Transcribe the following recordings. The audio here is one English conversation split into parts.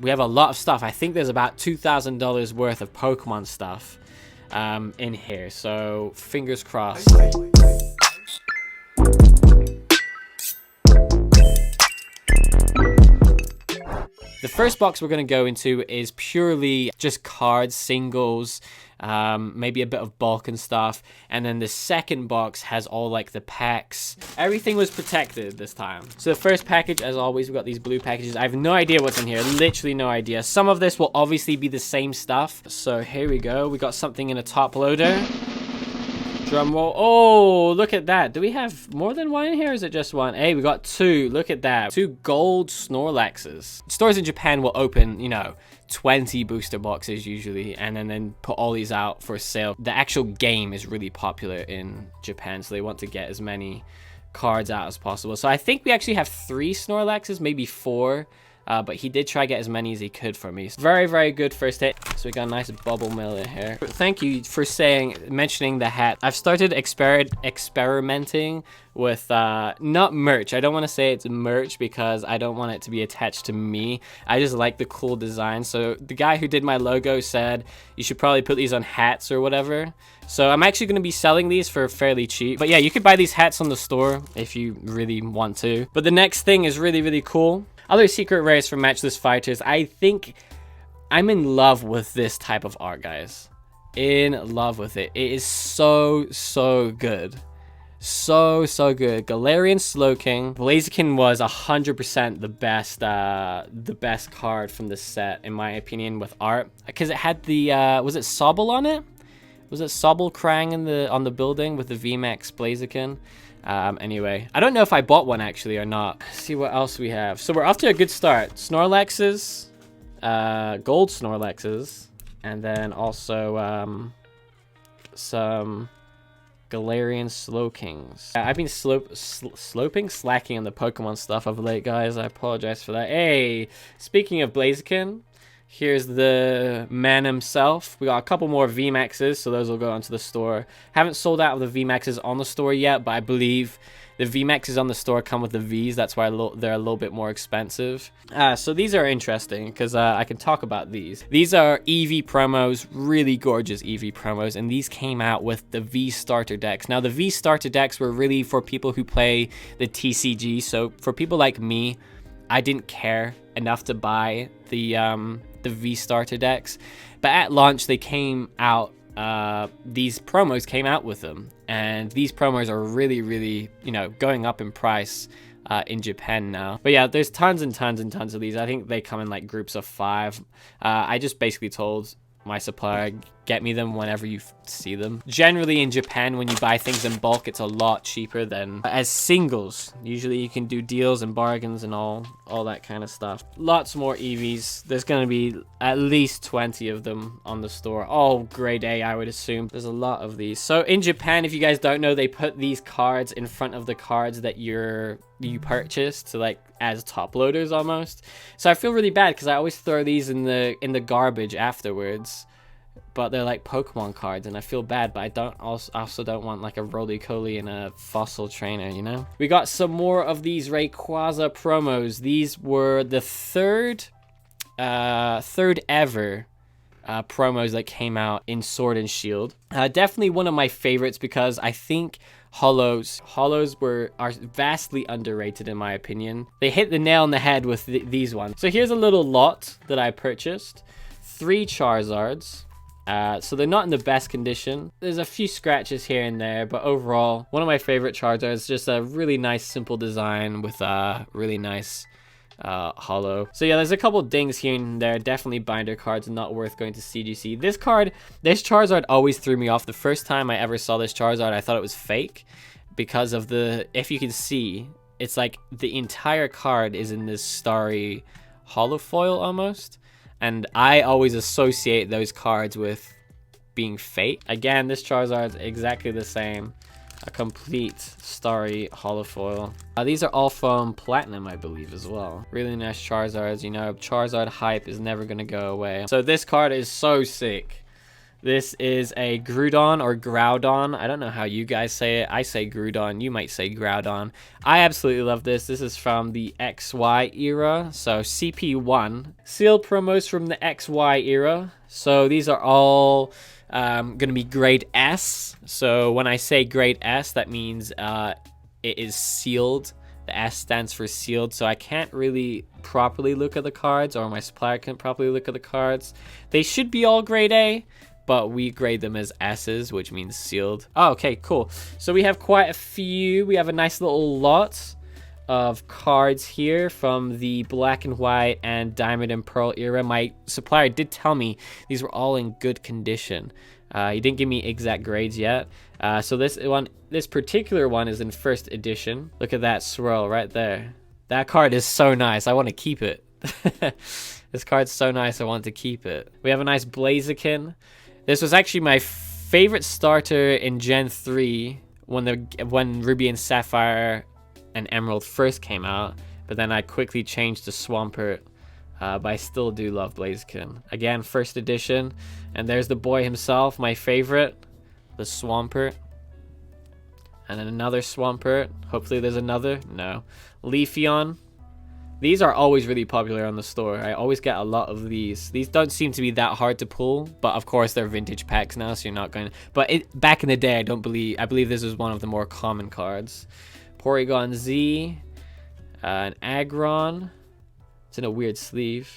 we have a lot of stuff. I think there's about $2,000 worth of Pokemon stuff in here. So fingers crossed. The first box we're going to go into is purely just cards, singles, maybe a bit of bulk and stuff. And then the second box has all like the packs. Everything was protected this time. So the first package, as always, we've got these blue packages. I have no idea what's in here. Literally no idea. Some of this will obviously be the same stuff. So here we go. We got something in a top loader. Drum roll. Oh, look at that. Do we have more than one in here, or is it just one? Hey, we got two. Look at that. 2 gold Snorlaxes. Stores in Japan will open, you know, 20 booster boxes usually, and then put all these out for sale. The actual game is really popular in Japan, so they want to get as many cards out as possible. So I think we actually have 3 Snorlaxes, maybe 4. But he did try to get as many as he could for me. Very, very good first hit. So we got a nice bubble mill in here. Thank you for mentioning the hat. I've started experimenting with not merch. I don't want to say it's merch because I don't want it to be attached to me. I just like the cool design. So the guy who did my logo said you should probably put these on hats or whatever. So I'm actually going to be selling these for fairly cheap. But yeah, you could buy these hats on the store if you really want to. But the next thing is really, really cool. Other secret rares from Matchless Fighters. I think I'm in love with this type of art, guys. In love with it. It is so, so good. So, so good. Galarian Slowking. Blaziken was 100% the best card from the set, in my opinion, with art. Because it had the, was it Sobble on it? Was it Sobble Krang on the building with the VMAX Blaziken? Anyway, I don't know if I bought one actually or not. Let's see what else we have. So we're off to a good start. Snorlaxes, gold Snorlaxes, and then also some Galarian Slowkings. I've been slacking on the Pokemon stuff of late, guys. I apologize for that. Hey, speaking of Blaziken, here's the man himself. We got a couple more VMAXs, so those will go onto the store. Haven't sold out of the VMAXs on the store yet, but I believe the VMAXs on the store come with the Vs. That's why they're a little bit more expensive. So these are interesting because I can talk about these. These are Eevee promos, really gorgeous Eevee promos, and these came out with the V starter decks. Now, the V starter decks were really for people who play the TCG. So for people like me, I didn't care enough to buy the V starter decks, but at launch they came out, these promos came out with them, and these promos are really, really, you know, going up in price in Japan now. But yeah, there's tons and tons and tons of these. I think they come in like groups of 5. I just basically told my supplier, get me them whenever you see them. Generally in Japan, when you buy things in bulk, it's a lot cheaper than as singles. Usually you can do deals and bargains and all that kind of stuff. Lots more Eevees. There's going to be at least 20 of them on the store. All grade A, I would assume. There's a lot of these. So in Japan, if you guys don't know, they put these cards in front of the cards that you purchased to like as top loaders almost. So I feel really bad because I always throw these in the garbage afterwards. But they're like Pokemon cards, and I feel bad, but I also don't want like a Roly-Poly and a Fossil Trainer, you know? We got some more of these Rayquaza promos. These were the third ever promos that came out in Sword and Shield. Definitely one of my favorites because I think holos are vastly underrated in my opinion. They hit the nail on the head with these ones. So here's a little lot that I purchased. 3 Charizards. So they're not in the best condition. There's a few scratches here and there, but overall, one of my favorite Charizards. Just a really nice, simple design with a really nice holo. So yeah, there's a couple dings here and there. Definitely binder cards, not worth going to CGC. This Charizard always threw me off. The first time I ever saw this Charizard, I thought it was fake because of if you can see, it's like the entire card is in this starry holofoil almost. And I always associate those cards with being fake. Again, this Charizard's exactly the same. A complete starry holofoil. These are all from Platinum, I believe, as well. Really nice Charizards. You know, Charizard hype is never going to go away. So this card is so sick. This is a Groudon or Groudon. I don't know how you guys say it. I say Groudon. You might say Groudon. I absolutely love this. This is from the XY era. So CP1. Sealed promos from the XY era. So these are all going to be grade S. So when I say grade S, that means it is sealed. The S stands for sealed, so I can't really properly look at the cards, or my supplier can't properly look at the cards. They should be all grade A, but we grade them as S's, which means sealed. Oh, okay, cool. So we have quite a few. We have a nice little lot of cards here from the black and white and diamond and pearl era. My supplier did tell me these were all in good condition. He didn't give me exact grades yet. So this particular one is in first edition. Look at that swirl right there. That card is so nice. I want to keep it. This card's so nice. I want to keep it. We have a nice Blaziken. This was actually my favorite starter in Gen 3 when Ruby and Sapphire and Emerald first came out. But then I quickly changed to Swampert. But I still do love Blaziken. Again, first edition. And there's the boy himself, my favorite, the Swampert. And then another Swampert. Hopefully there's another. No. Leafeon. These are always really popular on the store. I always get a lot of these. These don't seem to be that hard to pull. But of course they're vintage packs now, so you're not going to... But back in the day, I believe this was one of the more common cards. Porygon Z. An Aggron. It's in a weird sleeve.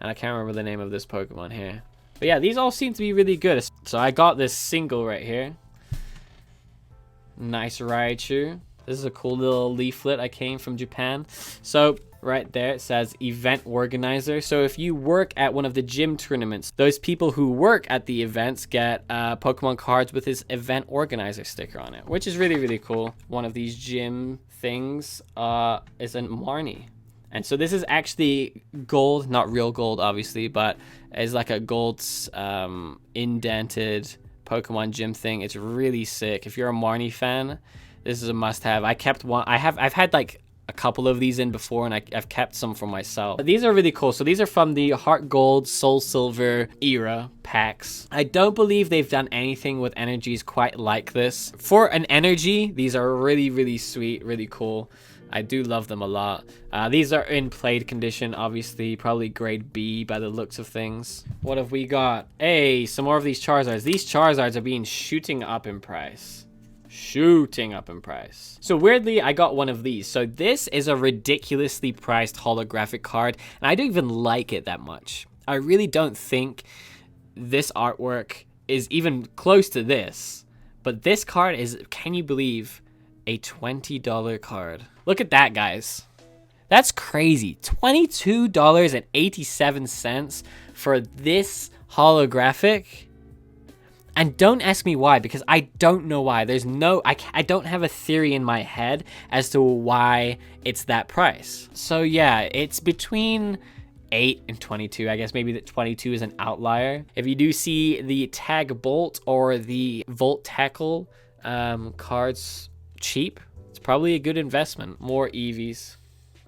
And I can't remember the name of this Pokemon here. But yeah, these all seem to be really good. So I got this single right here. Nice Raichu. This is a cool little leaflet I came from Japan. So right there it says event organizer. So if you work at one of the gym tournaments, those people who work at the events get Pokemon cards with his event organizer sticker on it, which is really, really cool. One of these gym things is a Marnie. And so this is actually gold, not real gold, obviously, but it's like a gold indented Pokemon gym thing. It's really sick. If you're a Marnie fan, this is a must-have. I kept one. I've had like a couple of these in before, and I've kept some for myself. But these are really cool. So these are from the Heart Gold, Soul Silver era packs. I don't believe they've done anything with energies quite like this. For an energy, these are really, really sweet, really cool. I do love them a lot. These are in played condition, obviously, probably grade B by the looks of things. What have we got? Hey, some more of these Charizards. These Charizards are being shooting up in price. Shooting up in price. So weirdly, I got one of these. So this is a ridiculously priced holographic card, and I don't even like it that much. I really don't think this artwork is even close to this. But this card is, can you believe, a $20 card. Look at that, guys. That's crazy. $22.87 for this holographic. And don't ask me why, because I don't know why. There's no, I don't have a theory in my head as to why it's that price. So yeah, it's between 8 and 22. I guess maybe the 22 is an outlier. If you do see the Tag Bolt or the Volt Tackle cards cheap, it's probably a good investment. More Eevees.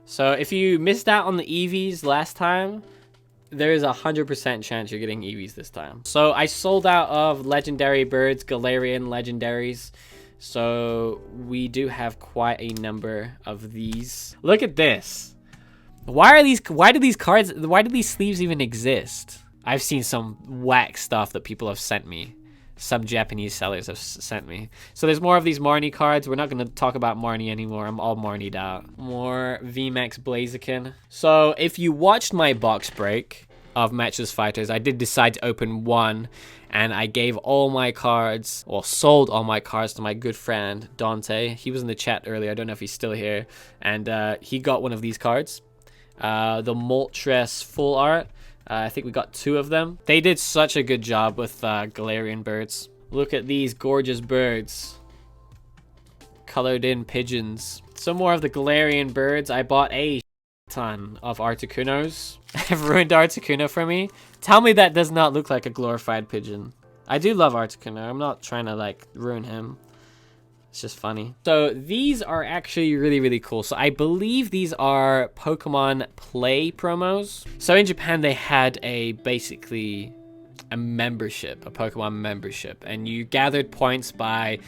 So if you missed out on the Eevees last time, there is 100% chance you're getting Eevees this time. So I sold out of legendary birds, Galarian legendaries. So we do have quite a number of these. Look at this. Why do these sleeves even exist? I've seen some whack stuff that people have sent me. Some Japanese sellers have sent me. So there's more of these Marnie cards. We're not going to talk about Marnie anymore. I'm all Marnied out. More VMAX Blaziken. So if you watched my box break of Matchless Fighters, I did decide to open one. And I gave all my cards, or sold all my cards to my good friend, Dante. He was in the chat earlier. I don't know if he's still here. And he got one of these cards. The Moltres Full Art. I think we got 2 of them. They did such a good job with Galarian birds. Look at these gorgeous birds. Colored in pigeons. Some more of the Galarian birds. I bought a ton of Articunos. I've ruined Articuno for me. Tell me that does not look like a glorified pigeon. I do love Articuno. I'm not trying to like ruin him. It's just funny. So these are actually really, really cool. So I believe these are Pokemon Play promos. So in Japan, they had a basically a membership, a Pokemon membership, and you gathered points by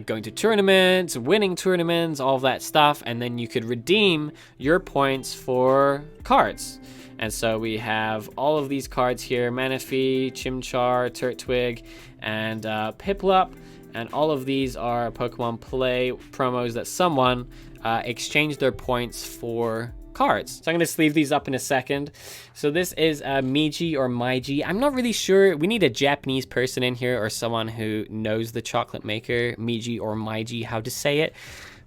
going to tournaments, winning tournaments, all of that stuff, and then you could redeem your points for cards. And so we have all of these cards here: Manaphy, Chimchar, Turtwig, and Piplup. And all of these are Pokemon Play promos that someone exchanged their points for cards. So I'm going to sleeve these up in a second. So this is Miji or Maiji. I'm not really sure. We need a Japanese person in here or someone who knows the chocolate maker, Miji or Maiji, how to say it,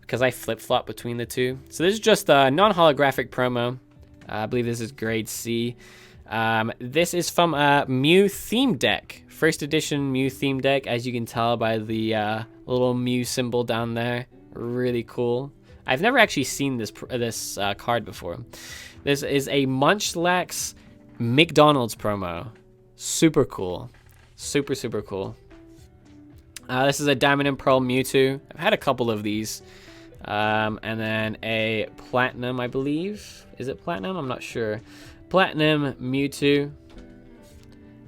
because I flip-flop between the two. So this is just a non-holographic promo. I believe this is grade C. This is from a Mew theme deck. First edition Mew theme deck, as you can tell by the little Mew symbol down there. Really cool. I've never actually seen this card before. This is a Munchlax McDonald's promo. Super cool. Super, super cool. This is a Diamond and Pearl Mewtwo. I've had a couple of these. And then a Platinum, I believe. Is it Platinum? I'm not sure. Platinum Mewtwo.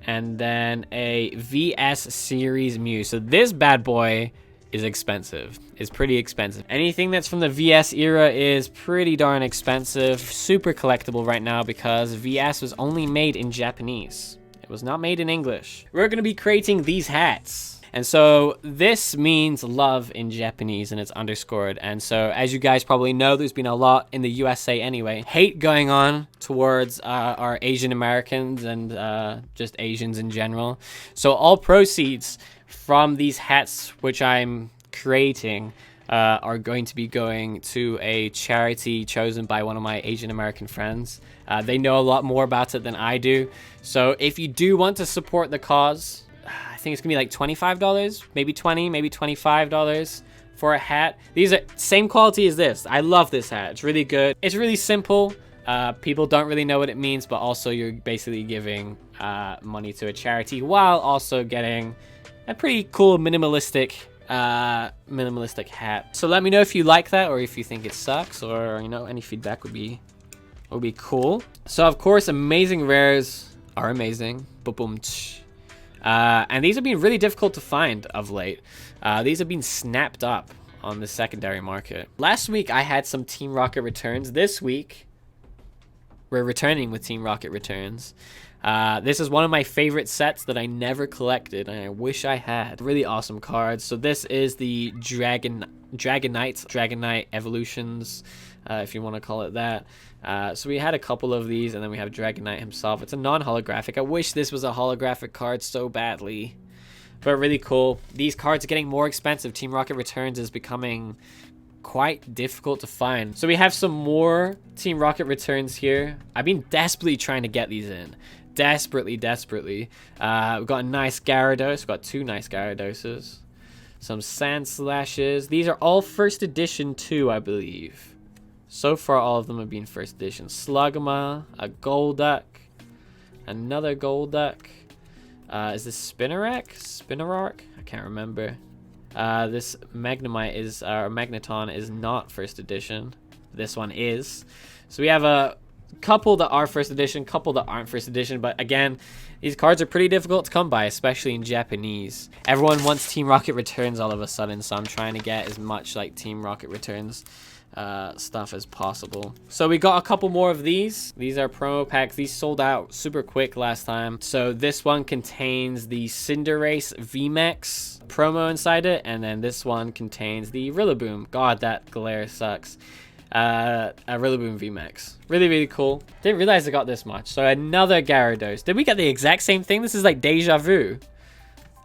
And then a VS Series Mew. So this bad boy is expensive. It's pretty expensive. Anything that's from the VS era is pretty darn expensive. Super collectible right now because VS was only made in Japanese. It was not made in English. We're going to be creating these hats. And so this means love in Japanese, and it's underscored. And so as you guys probably know, there's been a lot in the USA anyway, hate going on towards our Asian Americans and just Asians in general. So all proceeds from these hats, which I'm creating, are going to be going to a charity chosen by one of my Asian American friends. They know a lot more about it than I do. So if you do want to support the cause, I think it's gonna be like $25, maybe $20, maybe $25 for a hat. These are same quality as this. I love this hat. It's really good. It's really simple. People don't really know what it means, but also you're basically giving money to a charity while also getting a pretty cool minimalistic hat. So let me know if you like that or if you think it sucks, or you know, any feedback would be cool. So of course, amazing rares are amazing. Boom. And these have been really difficult to find of late. These have been snapped up on the secondary market. Last week I had some Team Rocket returns. This week we're returning with Team Rocket returns. This is one of my favorite sets that I never collected, and I wish I had. Really awesome cards. So this is the Dragonite Evolutions, if you want to call it that. So we had a couple of these, and then we have Dragonite himself. It's a non-holographic. I wish this was a holographic card so badly, but really cool. These cards are getting more expensive. Team Rocket Returns is becoming quite difficult to find. So we have some more Team Rocket Returns here. I've been desperately trying to get these in. Desperately. We've got a nice Gyarados. We've got two nice Gyaradoses. Some Sand Slashes. These are all first edition too, I believe. So far, all of them have been first edition. Slugma, a Golduck, another Golduck. Is this Spinarak? I can't remember. This Magneton is not first edition. This one is. So we have a couple that are first edition, couple that aren't first edition. But again, these cards are pretty difficult to come by, especially in Japanese. Everyone wants Team Rocket Returns all of a sudden, so I'm trying to get as much like Team Rocket Returns stuff as possible. So we got a couple more of these. These are promo packs. These sold out super quick last time. So this one contains the Cinderace VMAX promo inside it, and then this one contains the Rillaboom. God, that glare sucks. A Rillaboom VMAX. Really cool. Didn't realize I got this much. So another Gyarados. Did we get the exact same thing? This is like deja vu.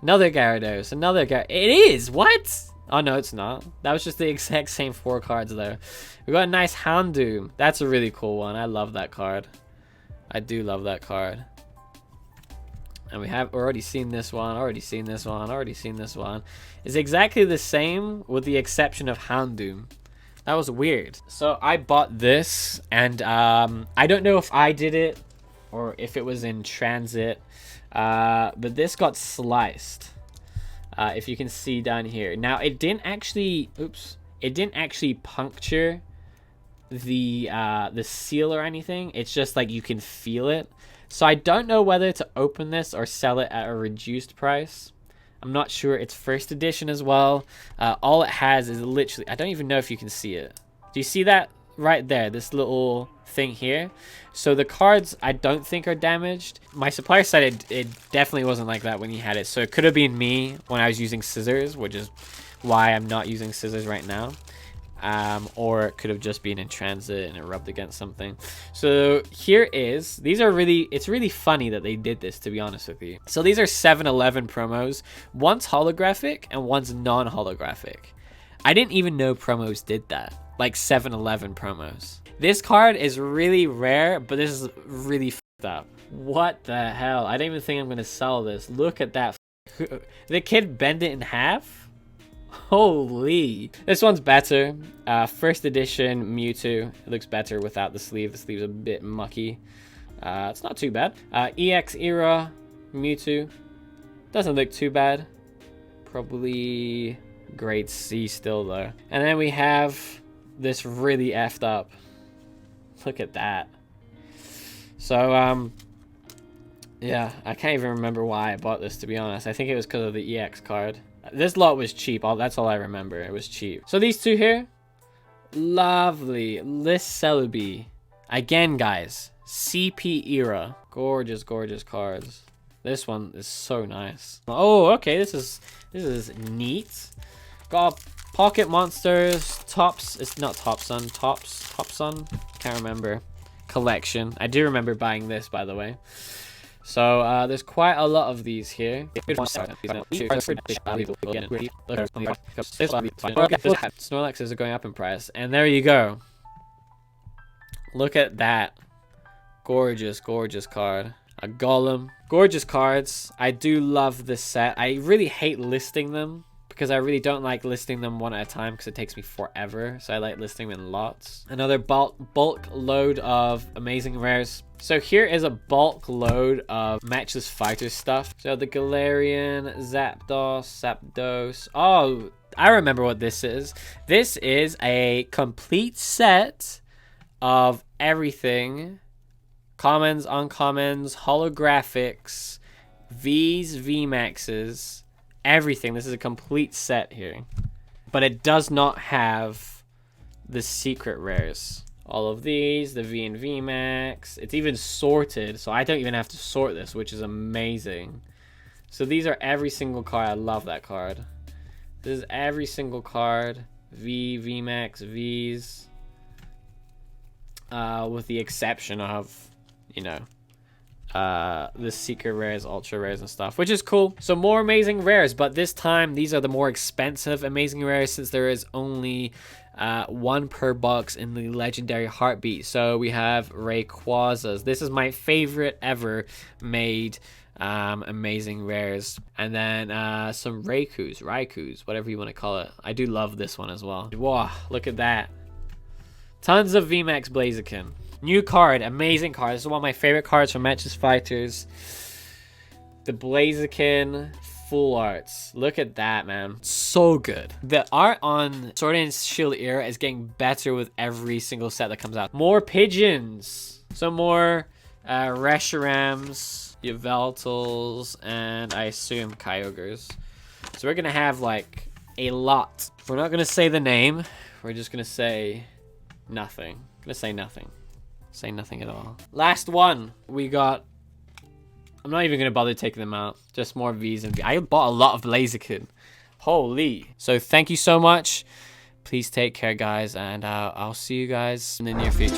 Another Gyarados. It is! What? Oh, no, it's not. That was just the exact same 4 cards, though. We got a nice Houndoom. That's a really cool one. I love that card. I do love that card. And we have already seen this one. Already seen this one. It's exactly the same with the exception of Houndoom. That was weird. So I bought this, and I don't know if I did it or if it was in transit, but this got sliced. If you can see down here. Now it didn't actually puncture the seal or anything. It's just like you can feel it. So I don't know whether to open this or sell it at a reduced price. I'm not sure. It's first edition as well. All it has is literally, I don't even know if you can see it. Do you see that right there? This little thing here. So the cards I don't think are damaged. My supplier said it definitely wasn't like that when he had it. So it could have been me when I was using scissors, which is why I'm not using scissors right now. Or it could have just been in transit and it rubbed against something. So here is, it's really funny that they did this, to be honest with you. So these are 7-Eleven promos. One's holographic and one's non-holographic. I didn't even know promos did that, like 7-Eleven promos. This card is really rare, but this is really fucked up. What the hell? I don't even think I'm gonna sell this. Look at that. The kid bent it in half? Holy. This one's better. First edition Mewtwo. It looks better without the sleeve. The sleeve's a bit mucky. It's not too bad. EX era Mewtwo. Doesn't look too bad. Probably grade C still though. And then we have this really effed up. Look at that. So, yeah, I can't even remember why I bought this, to be honest. I think it was because of the EX card. This lot was cheap. That's all I remember. It was cheap. So these two here, lovely. Liss Celebi. Again, guys, CP era. Gorgeous, gorgeous cards. This one is so nice. Oh, okay. This is neat. Got Pocket Monsters, Tops. It's not Topsun. Topsun. Can't remember. Collection. I do remember buying this, by the way. So there's quite a lot of these here. Snorlaxes are going up in price, and there you go. Look at that. Gorgeous, gorgeous card. A Golem. Gorgeous cards. I do love this set. I really hate listing them, because I really don't like listing them one at a time because it takes me forever. So I like listing them in lots. Another bulk load of amazing rares. So here is a bulk load of Matchless Fighter stuff. So the Galarian, Zapdos. Oh, I remember what this is. This is a complete set of everything. Commons, uncommons, holographics, Vs, VMAXs. Everything. This is a complete set here, but it does not have the secret rares. All of these, the V and V Max. It's even sorted, so I don't even have to sort this, which is amazing. So these are every single card. I love that card. This is every single card. V, V Max, Vs, with the exception of, you know, the secret rares, ultra rares and stuff, which is cool. So more amazing rares, but this time these are the more expensive amazing rares, since there is only one per box in the legendary Heartbeat. So we have Rayquazas. This is my favorite ever made amazing rares. And then some Raikus, whatever you want to call it. I do love this one as well. Wow, look at that. Tons of VMAX Blaziken. New card, amazing card. This is one of my favorite cards from Matchless Fighters. The Blaziken full arts. Look at that, man. So good. The art on Sword and Shield era is getting better with every single set that comes out. More pigeons. Some more Reshirams, Yveltals, and I assume Kyogres. So we're going to have like a lot. We're not going to say the name. We're just going to say nothing. I'm going to say nothing. Say nothing at all. Last one. We got... I'm not even going to bother taking them out. Just more Vs and Vs. I bought a lot of Blaziken. Holy. So thank you so much. Please take care, guys. And I'll see you guys in the near future.